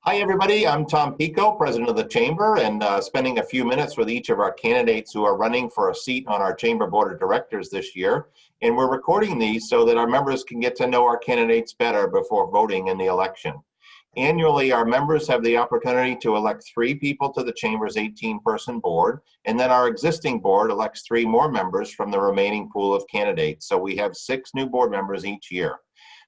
Hi, everybody. I'm Tom Pico, president of the Chamber, and spending a few minutes with each of our candidates who are running for a seat on our Chamber Board of Directors this year. And we're recording these so that our members can get to know our candidates better before voting in the election. Annually, our members have the opportunity to elect 3 people to the Chamber's 18-person board, and then our existing board elects 3 more members from the remaining pool of candidates. So we have 6 new board members each year.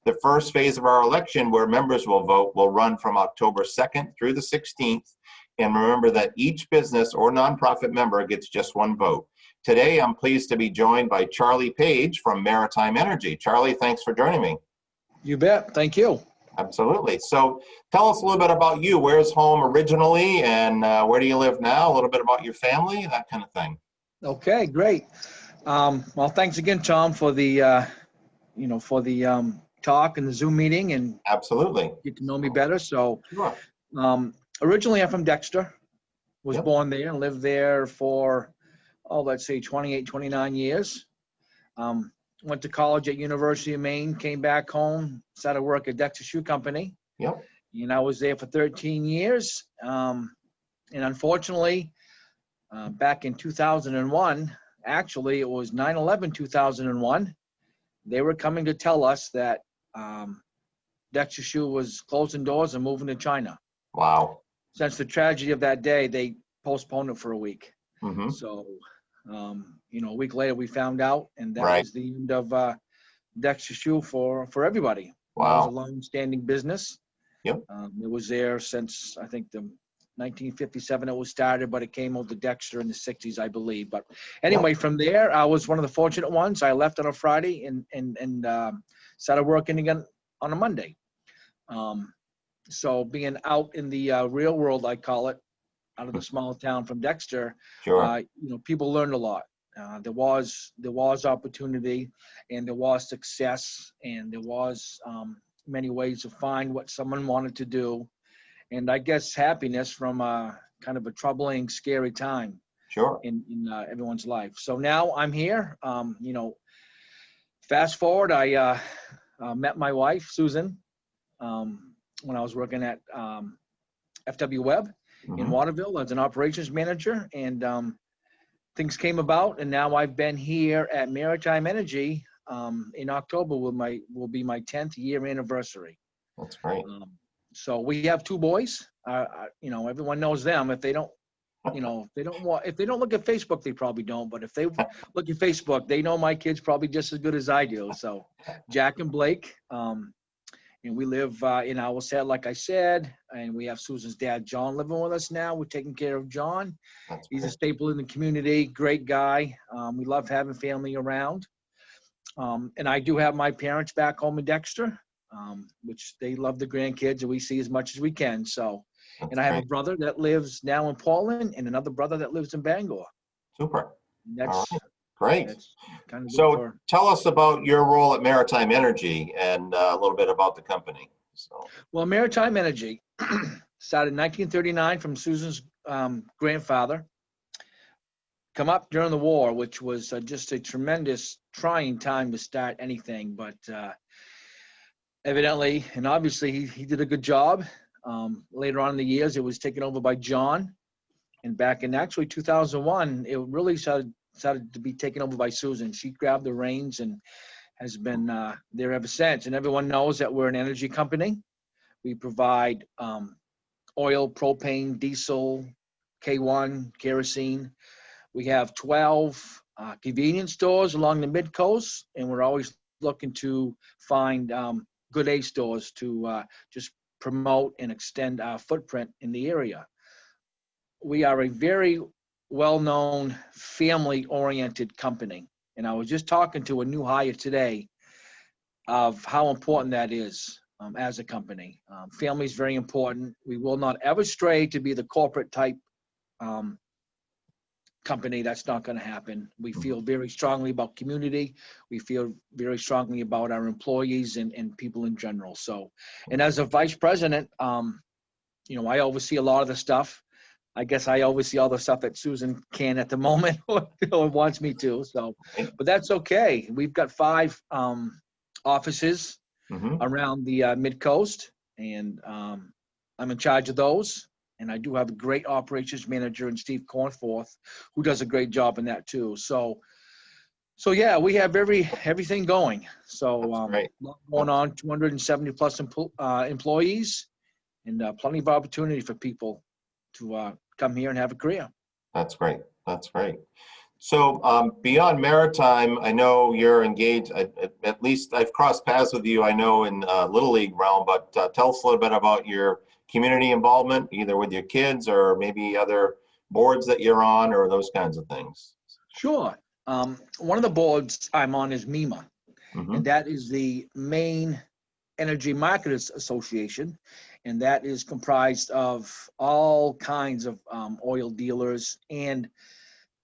The first phase of our election, where members will vote, will run from October 2nd through the 16th. And remember that each business or nonprofit member gets just 1 vote. Today, I'm pleased to be joined by Charlie Page from Maritime Energy. Charlie, thanks for joining me. You bet. Thank you. Absolutely. So tell us a little bit about you. Where's home originally, and where do you live now? A little bit about your family, that kind of thing. Okay, great. Well, thanks again, Tom, for the talk and the Zoom meeting and Absolutely. get to know me better. So, Sure. originally I'm from Dexter, was Yep. born there and lived there for, let's say 28, 29 years. Went to college at University of Maine, came back home, started work at Dexter Shoe Company. Yep. And I was there for 13 years. And unfortunately, back in 2001, actually it was 9/11 2001, they were coming to tell us that Dexter Shoe was closing doors and moving to China. Wow. Since the tragedy of that day, they postponed it for a week. Mm-hmm. So, a week later we found out, and that Right. was the end of Dexter Shoe for everybody. Wow. It was a long-standing business. Yep. It was there since, I think, the 1957 it was started, but it came over to Dexter in the 60s, I believe. But anyway, From there, I was one of the fortunate ones. I left on a Friday and started working again on a Monday. So being out in the real world, I call it, out of the small town from Dexter, Sure. people learned a lot. There was opportunity, and there was success, and there was many ways to find what someone wanted to do, and I guess happiness from kind of a troubling, scary time Sure. in everyone's life. So now I'm here. Fast forward, I met my wife, Susan, when I was working at FW Webb in Mm-hmm. Waterville as an operations manager, and things came about, and now I've been here at Maritime Energy. In October will be my 10th year anniversary. That's great. So we have 2 boys. Everyone knows them. If they don't look at Facebook, they probably don't. But if they look at Facebook, they know my kids probably just as good as I do. So Jack and Blake, and we live in Owlshead, like I said, and we have Susan's dad, John, living with us now. We're taking care of John. That's He's a great. staple in the community, great guy. We love having family around. And I do have my parents back home in Dexter, which they love the grandkids, and we see as much as we can. So, That's and I have great. a brother that lives now in Portland and another brother that lives in Bangor. Super. That's, All right. Great. that's kind of So tell us about your role at Maritime Energy and a little bit about the company. Well, Maritime Energy started in 1939 from Susan's grandfather. Come up during the war, which was just a tremendous, trying time to start anything. But evidently, and obviously, he did a good job. Later on in the years, it was taken over by John. And back in actually 2001, it really started to be taken over by Susan. She grabbed the reins and has been there ever since. And everyone knows that we're an energy company. We provide oil, propane, diesel, K1, kerosene. We have 12 convenience stores along the mid-coast, and we're always looking to find good A stores to just promote and extend our footprint in the area. We are a very well-known, family-oriented company. And I was just talking to a new hire today of how important that is as a company. Family is very important. We will not ever stray to be the corporate type company. That's not going to happen. We feel very strongly about community. We feel very strongly about our employees and people in general. So, and as a vice president, I oversee a lot of the stuff. I guess I oversee all the stuff that Susan can at the moment or wants me to. So, but that's okay. We've got 5 offices around the mid-coast, and I'm in charge of those. And I do have a great operations manager in Steve Cornforth, who does a great job in that too. So yeah, we have everything going. So That's great. lot going on, 270 plus employees, and plenty of opportunity for people to come here and have a career. That's great. That's great. So beyond Maritime, I know you're engaged, at least I've crossed paths with you, I know in Little League realm, but tell us a little bit about your community involvement, either with your kids or maybe other boards that you're on or those kinds of things. Sure. One of the boards I'm on is MEMA, and Mm-hmm. that is the Maine Energy Marketers Association, and that is comprised of all kinds of oil dealers and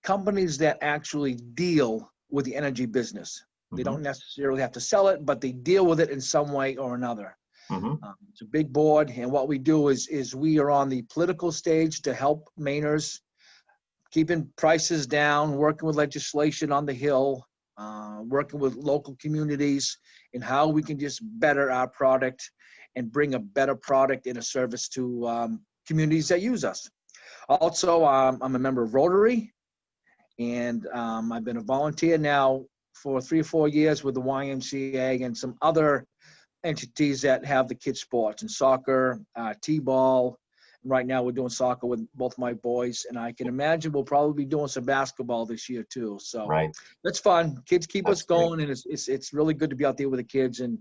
companies that actually deal with the energy business. They Mm-hmm. don't necessarily have to sell it, but they deal with it in some way or another. Mm-hmm. It's a big board, and what we do is we are on the political stage to help Mainers keeping prices down, working with legislation on the Hill, working with local communities, and how we can just better our product and bring a better product and a service to communities that use us. Also, I'm a member of Rotary, and I've been a volunteer now for 3 or 4 years with the YMCA and some other entities that have the kids sports and soccer, t-ball. Right now we're doing soccer with both my boys, and I can imagine we'll probably be doing some basketball this year too. So Right. that's fun. Kids keep us That's great. going, and it's really good to be out there with the kids, and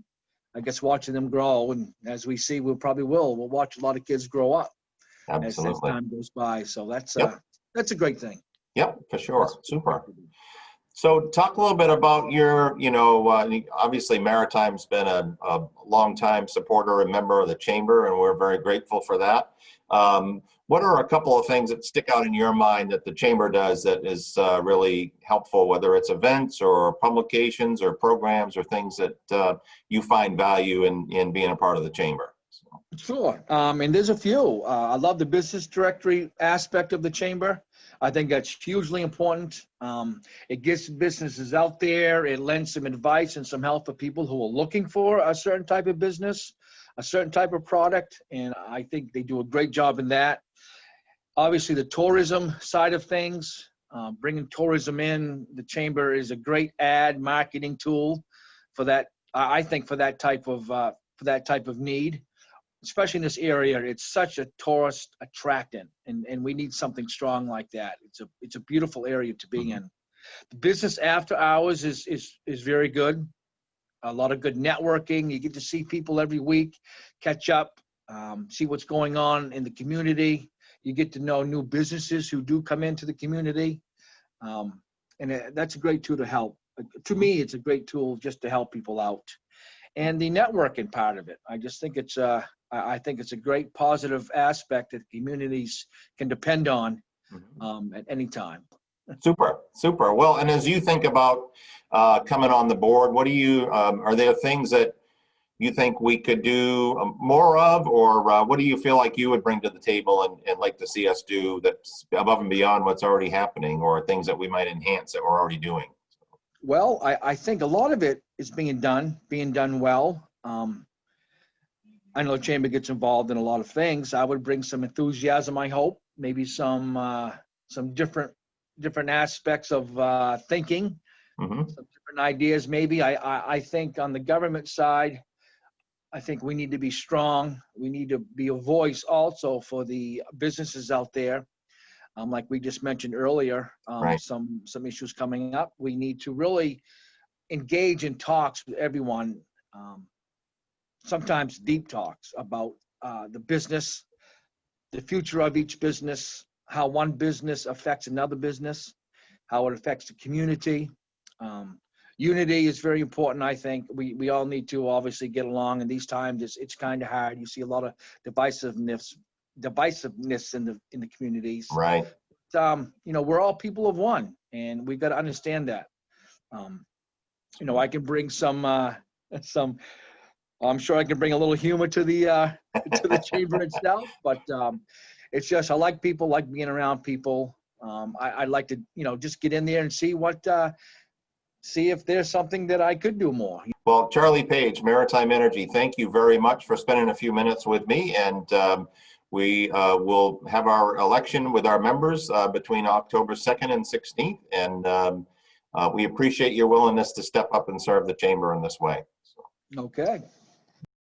I guess watching them grow. And as we see, we'll watch a lot of kids grow up as Absolutely. time goes by. So Yep. that's a great thing. Yep, for sure. That's Super. So talk a little bit about your, obviously Maritime's been a long time supporter and member of the Chamber, and we're very grateful for that. What are a couple of things that stick out in your mind that the Chamber does that is really helpful, whether it's events or publications or programs or things that you find value in being a part of the Chamber? Sure. And there's a few. I love the business directory aspect of the Chamber. I think that's hugely important. It gets businesses out there. It lends some advice and some help for people who are looking for a certain type of business, a certain type of product. And I think they do a great job in that. Obviously, the tourism side of things, bringing tourism in, the Chamber is a great ad marketing tool for that. I think for that type of need, especially in this area. It's such a tourist attractant, and we need something strong like that. It's a beautiful area to be in. The business after hours is very good. A lot of good networking. You get to see people every week, catch up, see what's going on in the community. You get to know new businesses who do come into the community, and that's a great tool to help. To me, it's a great tool just to help people out. And the networking part of it, I just think I think it's a great positive aspect that communities can depend on at any time. Super, super. Well, and as you think about coming on the board, what do you, are there things that you think we could do more of, or what do you feel like you would bring to the table and like to see us do that's above and beyond what's already happening, or things that we might enhance that we're already doing? Well, I think a lot of it is being done well. I know the Chamber gets involved in a lot of things. I would bring some enthusiasm, I hope, maybe some different aspects of thinking, Mm-hmm. some different ideas. Maybe I think on the government side, I think we need to be strong. We need to be a voice also for the businesses out there. Like we just mentioned earlier, Right. some issues coming up. We need to really engage in talks with everyone. Sometimes deep talks about the business, the future of each business, how one business affects another business, how it affects the community. Unity is very important. I think we all need to obviously get along in these times. It's kind of hard. You see a lot of divisiveness in the communities. Right. We're all people of one, and we've got to understand that. I can bring some. I'm sure I can bring a little humor to the Chamber itself, but it's just I like people, like being around people. I like to just get in there and see what see if there's something that I could do more. Well, Charlie Page, Maritime Energy, thank you very much for spending a few minutes with me. And we will have our election with our members between October 2nd and 16th. And we appreciate your willingness to step up and serve the chamber in this way. Okay.